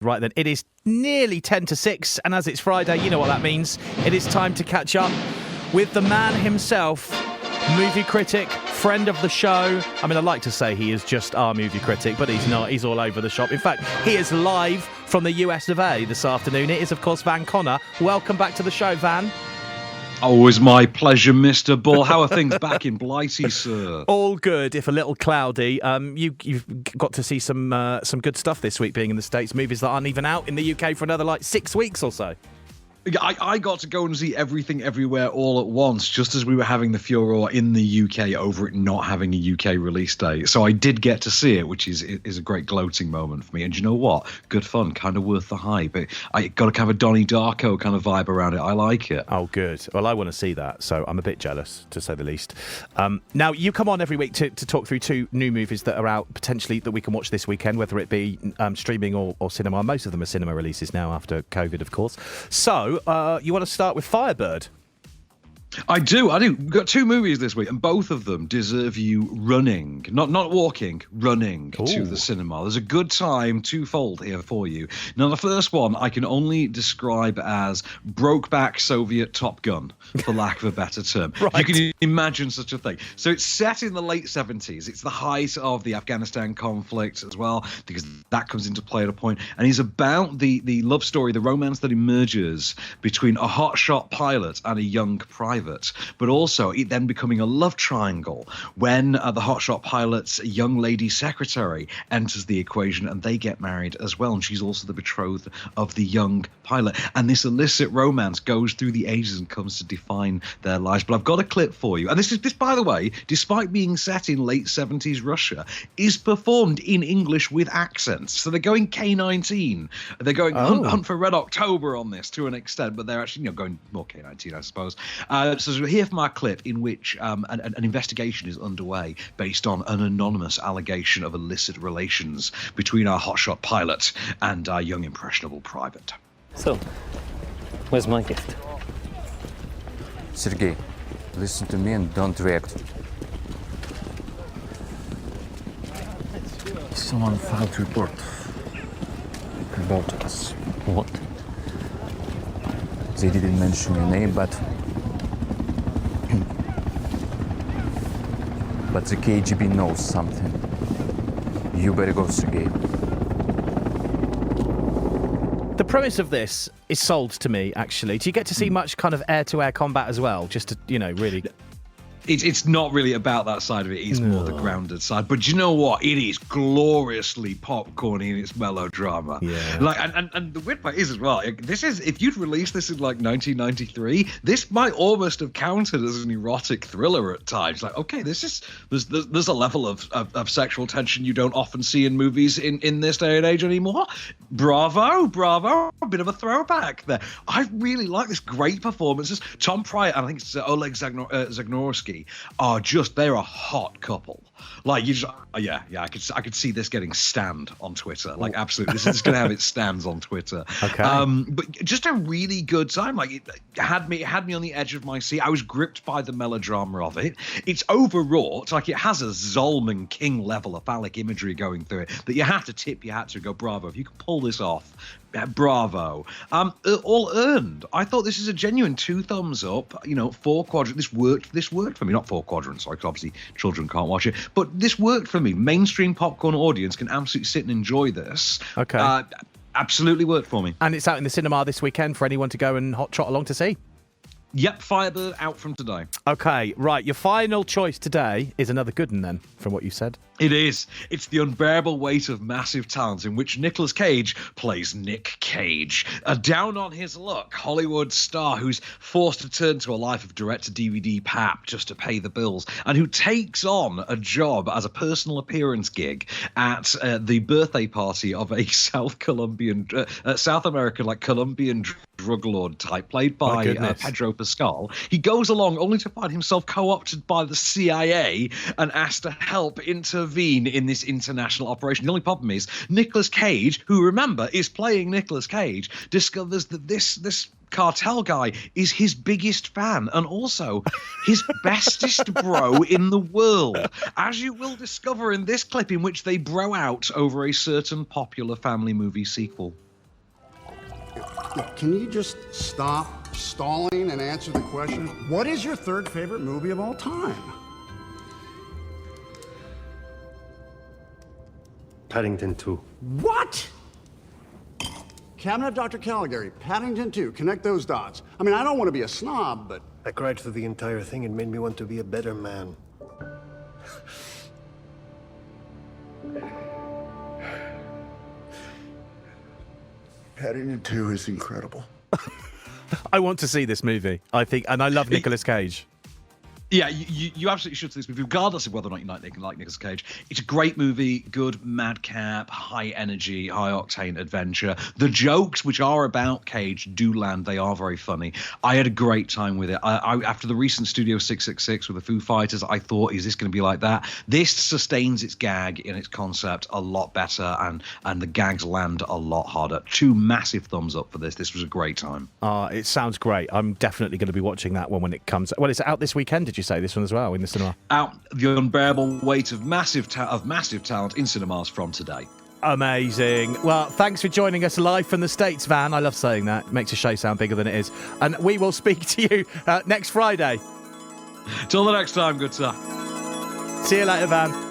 Right then, it is nearly 10 to 6, and as it's Friday, you know what that means. It is time to catch up with the man himself, movie critic, friend of the show. I mean, I'd like to say he is just our movie critic, but he's not. He's all over the shop. In fact, he is live from the US of A this afternoon. It is, of course, Van Connor. Welcome back to the show, Van. Always my pleasure, Mr. Bull. How are things back in Blighty, sir? All good, if a little cloudy. You've got to see some good stuff this week being in the States, movies that aren't even out in the UK for another, 6 weeks or so. I got to go and see Everything Everywhere all at once, just as we were having the furore in the UK over it not having a UK release date. So I did get to see it, which is a great gloating moment for me. And you know what? Good fun, kind of worth the hype. I got a kind of a Donnie Darko kind of vibe around it. I like it. Oh, good. Well, I want to see that, so I'm a bit jealous, to say the least. Now, you come on every week to talk through 2 new movies that are out, potentially, that we can watch this weekend, whether it be streaming or cinema. Most of them are cinema releases now after COVID, of course. So, you want to start with Firebird? I do. We've got 2 movies this week, and both of them deserve you running, not walking, running to the cinema. There's a good time twofold here for you. Now, the first one I can only describe as Brokeback Soviet Top Gun, for lack of a better term. Right. You can imagine such a thing. So it's set in the late 70s. It's the height of the Afghanistan conflict as well, because that comes into play at a point. And it's about the love story, the romance that emerges between a hotshot pilot and a young private. But also it then becoming a love triangle when the hotshot pilot's young lady secretary enters the equation, and they get married as well, and she's also the betrothed of the young pilot, and this illicit romance goes through the ages and comes to define their lives. But I've got a clip for you, and this by the way, despite being set in late 70s Russia, is performed in English with accents. So they're going K-19, they're going Hunt for Red October on this to an extent, but they're actually going more K-19, I suppose. So we'll hear from our clip in which an investigation is underway based on an anonymous allegation of illicit relations between our hotshot pilot and our young impressionable private. So, where's my gift? Sergey, listen to me and don't react. Someone filed a report about us. What? They didn't mention your name, but the KGB knows something. You better go, Sergey. The premise of this is sold to me, actually. Do you get to see much kind of air-to-air combat as well? Just to, really... It's not really about that side of it. It's more the grounded side. But you know what? It is gloriously popcorny in its melodrama. Yeah. And the weird part is as well. This is, if you'd released this in 1993, this might almost have counted as an erotic thriller at times. Okay, there's a level of sexual tension you don't often see in movies in this day and age anymore. Bravo, a bit of a throwback there. I really like this. Great performances. Tom Pryor and I think it's Oleg Zagnorsky they're a hot couple. I could see this getting stand on Twitter. Absolutely, this is going to have its stands on Twitter. Okay. But just a really good time. It had me on the edge of my seat. I was gripped by the melodrama of it. It's overwrought. It has a Zolman King level of phallic imagery going through it that you have to tip your hat to, go bravo. If you can pull this off, bravo. All earned. I thought this is a genuine 2 thumbs up. 4 quadrant. This worked for me. Not 4 quadrants, because obviously children can't watch it. But this worked for me. Mainstream popcorn audience can absolutely sit and enjoy this. Okay. Absolutely worked for me. And it's out in the cinema this weekend for anyone to go and hot trot along to see. Yep, Firebird out from today. Okay, right. Your final choice today is another good one then, from what you said. It is. It's The Unbearable Weight of Massive Talent, in which Nicolas Cage plays Nick Cage, a down-on-his-luck Hollywood star who's forced to turn to a life of direct-to-DVD pap just to pay the bills, and who takes on a job as a personal appearance gig at the birthday party of a South American, Colombian drug lord type, played by Pedro Pascal. He goes along only to find himself co-opted by the CIA and asked to help intervene in this international operation. The only problem is Nicolas Cage, who, remember, is playing Nicolas Cage, discovers that this cartel guy is his biggest fan and also his bestest bro in the world, as you will discover in this clip in which they bro out over a certain popular family movie sequel. Look, can you just stop stalling and answer the question? What is your third favorite movie of all time? Paddington 2. What? Cabinet of Dr. Caligari, Paddington 2, connect those dots. I mean, I don't want to be a snob, but... I cried through the entire thing. It made me want to be a better man. Paddington 2 is incredible. I want to see this movie, I think, and I love Nicolas Cage. Yeah, you absolutely should see this movie, regardless of whether or not you like Nicolas Cage. It's a great movie, good madcap, high energy, high octane adventure. The jokes, which are about Cage, do land. They are very funny. I had a great time with it. I after the recent Studio 666 with the Foo Fighters, I thought, is this going to be like that? This sustains its gag in its concept a lot better, and the gags land a lot harder. 2 massive thumbs up for this. This was a great time. It sounds great. I'm definitely going to be watching that one when it comes. Well, it's out this weekend, did you say, this one as well, in the cinema? Out the unbearable weight of massive talent in cinemas from today. Amazing. Well, thanks for joining us live from the States, Van. I love saying that. It makes a show sound bigger than it is. And we will speak to you next Friday. Till the next time, good sir. See you later, Van.